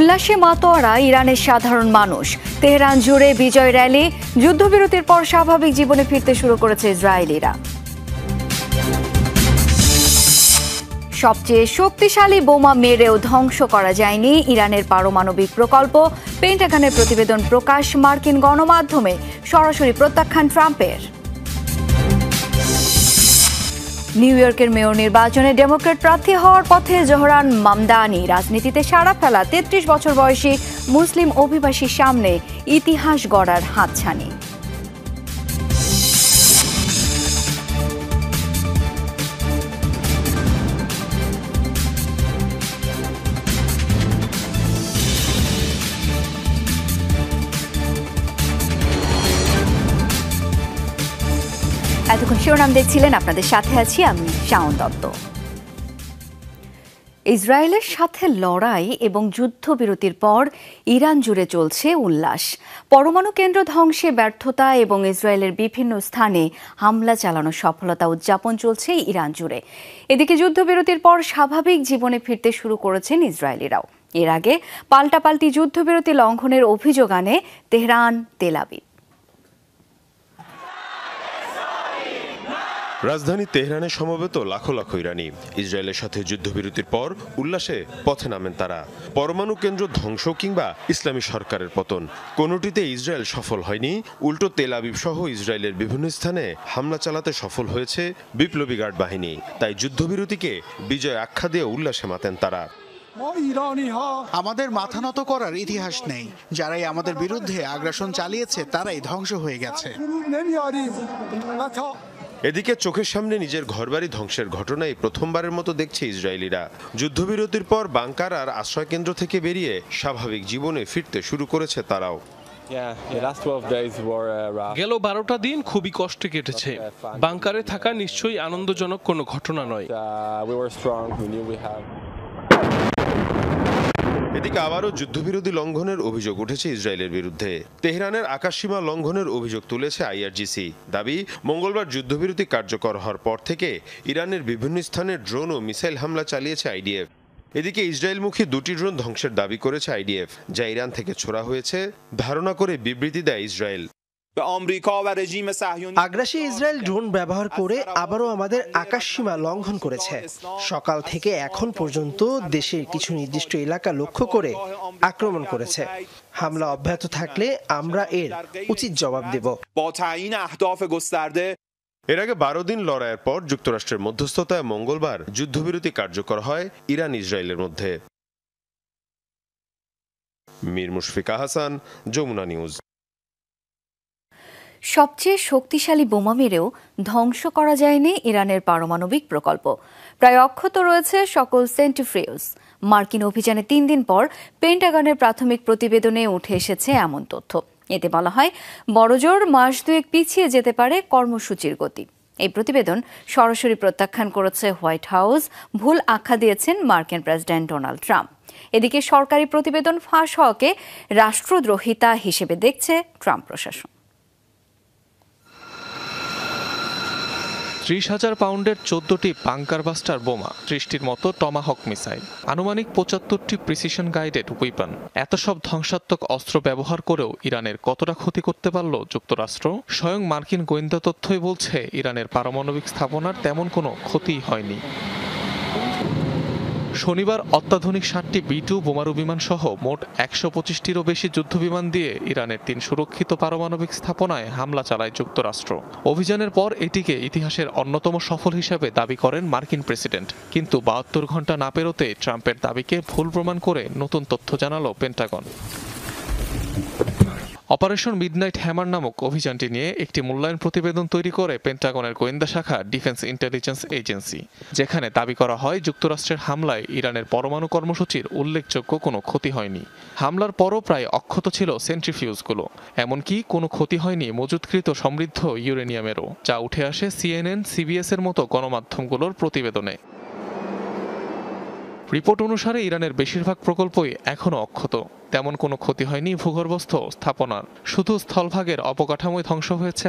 উল্লাসে মাতোয়ারা ইরানের সাধারণ মানুষ। তেহরান জুড়ে বিজয় র্যালি। যুদ্ধবিরতির পর স্বাভাবিক জীবনে ফিরতে শুরু করেছে ইসরায়েলিরা। সবচেয়ে শক্তিশালী বোমা মেরেও ধ্বংস করা যায়নি ইরানের পারমাণবিক প্রকল্প। পেন্টাগনের প্রতিবেদন প্রকাশ। মার্কিন গণমাধ্যমে সরাসরি প্রত্যাখ্যান ট্রাম্পের। নিউ ইয়র্কের মেয়র নির্বাচনে ডেমোক্র্যাট প্রার্থী হওয়ার পথে জোহরান মামদানি। রাজনীতিতে সাড়া ফেলা ৩৩ বছর বয়সী মুসলিম অভিবাসীর সামনে ইতিহাস গড়ার হাতছানি। এতক্ষণ শিরোনাম দেখছিলেন, আপনাদের সাথে আছি আমি শাওন দত্ত। ইসরায়েলের সাথে লড়াই এবং যুদ্ধবিরতির পর ইরান জুড়ে চলছে উল্লাস। পরমাণু কেন্দ্র ধ্বংসে ব্যর্থতা এবং ইসরায়েলের বিভিন্ন স্থানে হামলা চালানোর সফলতা উদযাপন চলছে ইরান জুড়ে। এদিকে যুদ্ধবিরতির পর স্বাভাবিক জীবনে ফিরতে শুরু করেছেন ইসরায়েলিরাও। এর আগে পাল্টাপাল্টি যুদ্ধবিরতি লঙ্ঘনের অভিযোগ আনে তেহরান, তেল আবিব। রাজধানী তেহরানে সমবেত লাখো লাখো ইরানি। ইসরায়েলের সাথে যুদ্ধবিরতির পর উল্লাসে পথে নামেন তারা। পরমাণু কেন্দ্র ধ্বংস কিংবা ইসলামী সরকারের পতন, কোনোটিতে ইসরায়েল সফল হয়নি। উল্টো তেল আবিব সহ ইসরায়েলের বিভিন্ন স্থানে হামলা চালাতে সফল হয়েছে বিপ্লবী গার্ড বাহিনী। তাই যুদ্ধবিরতিকে বিজয় আখ্যা দিয়ে উল্লাসে মাতেন তারা। আমাদের মাথা নত করার ইতিহাস নেই। যারাই আমাদের বিরুদ্ধে আগ্রাসন চালিয়েছে তারাই ধ্বংস হয়ে গেছে। এদিকে চোখের সামনে নিজের ঘরবাড়ি ধ্বংসের ঘটনায় প্রথমবারের মতো দেখছে ইসরায়েলিরা। যুদ্ধবিরতির পর বাংকার আর আশ্রয়কেন্দ্র থেকে বেরিয়ে স্বাভাবিক জীবনে ফিরতে শুরু করেছে তারাও। গেল 12টা দিন খুবই কষ্টে কেটেছে। বাংকারে থাকা নিশ্চয়ই আনন্দজনক কোনো ঘটনা নয়। এদিকে আবারও যুদ্ধবিরতি লঙ্ঘনের অভিযোগ উঠেছে ইসরায়েলের বিরুদ্ধে। তেহরানের আকাশসীমা লঙ্ঘনের অভিযোগ তুলেছে আইআরজিসি। দাবি, মঙ্গলবার যুদ্ধবিরতি কার্যকর হওয়ার পর থেকে ইরানের বিভিন্ন স্থানে ড্রোন ও মিসাইল হামলা চালিয়েছে আইডিএফ। এদিকে ইসরায়েলমুখী দুটি ড্রোন ধ্বংসের দাবি করেছে আইডিএফ, যা ইরান থেকে ছোড়া হয়েছে ধারণা করে বিবৃতি দেয় ইসরায়েল। আগ্রাসী ইসরায়েল ড্রোন ব্যবহার করে আবারও আমাদের আকাশসীমা লঙ্ঘন করেছে। সকাল থেকে এখন পর্যন্ত দেশের কিছু নির্দিষ্ট এলাকা লক্ষ্য করে আক্রমণ করেছে। হামলা অব্যাহত থাকলে আমরা এর উচিত জবাব দেব। এর আগে 12 দিন লড়াইয়ের পর যুক্তরাষ্ট্রের মধ্যস্থতায় মঙ্গলবার যুদ্ধবিরতি কার্যকর হয় ইরান ইসরায়েলের মধ্যে। মীর মুশফিকা হাসান, যমুনা নিউজ। সবচেয়ে শক্তিশালী বোমা মেরেও ধ্বংস করা যায়নি ইরানের পারমাণবিক প্রকল্প। প্রায় অক্ষত রয়েছে সকল সেন্ট্রিফিউজ। মার্কিন অভিযানে 3 দিন পর পেন্টাগনের প্রাথমিক প্রতিবেদনে উঠে এসেছে এমন তথ্য। এতে বলা হয়, বড়জোর মাস দুয়েক পিছিয়ে যেতে পারে কর্মসূচির গতি। এই প্রতিবেদন সরাসরি প্রত্যাখ্যান করেছে হোয়াইট হাউস। ভুল আখ্যা দিয়েছেন মার্কিন প্রেসিডেন্ট ডোনাল্ড ট্রাম্প। এদিকে সরকারি প্রতিবেদন ফাঁস হওয়াকে রাষ্ট্রদ্রোহিতা হিসেবে দেখছে ট্রাম্প প্রশাসন। 30,000 পাউন্ডের 14টি বাংকার বাস্টার বোমা, 30টির মতো টমাহক মিসাইল, আনুমানিক 75টি প্রিসিশন গাইডেড উইপন। এত সব ধ্বংসাত্মক অস্ত্র ব্যবহার করেও ইরানের কতটা ক্ষতি করতে পারল যুক্তরাষ্ট্র? স্বয়ং মার্কিন গোয়েন্দা তথ্যই বলছে ইরানের পারমাণবিক স্থাপনার তেমন কোনো ক্ষতিই হয়নি। শনিবার অত্যাধুনিক 7টি B-2 বোমারু বিমান সহ মোট 125টিরও বেশি যুদ্ধবিমান দিয়ে ইরানের 3 সুরক্ষিত পারমাণবিক স্থাপনায় হামলা চালায় যুক্তরাষ্ট্র। অভিযানের পর এটিকে ইতিহাসের অন্যতম সফল হিসেবে দাবি করেন মার্কিন প্রেসিডেন্ট। কিন্তু 72 ঘন্টা না পেরোতে ট্রাম্পের দাবিকে ভুল প্রমাণ করে নতুন তথ্য জানালো পেন্টাগন। অপারেশন মিডনাইট হ্যামার নামক অভিযানটি নিয়ে একটি মূল্যায়ন প্রতিবেদন তৈরি করে পেন্টাগনের গোয়েন্দা শাখা ডিফেন্স ইন্টেলিজেন্স এজেন্সি, যেখানে দাবি করা হয় যুক্তরাষ্ট্রের হামলায় ইরানের পরমাণু কর্মসূচির উল্লেখযোগ্য কোনো ক্ষতি হয়নি। হামলার পরও প্রায় অক্ষত ছিল সেন্ট্রিফিউজগুলো। এমনকি কোনো ক্ষতি হয়নি মজুতকৃত সমৃদ্ধ ইউরেনিয়ামেরও, যা উঠে আসে CNN, CBS এর মতো গণমাধ্যমগুলোর প্রতিবেদনে। রিপোর্ট অনুসারে ইরানের বেশিরভাগ প্রকল্পই এখনও অক্ষত। তেমন কোনো ক্ষতি হয়নি ভূগর্ভস্থ স্থাপনার, শুধু স্থলভাগের অবকাঠামোই ধ্বংস হয়েছে।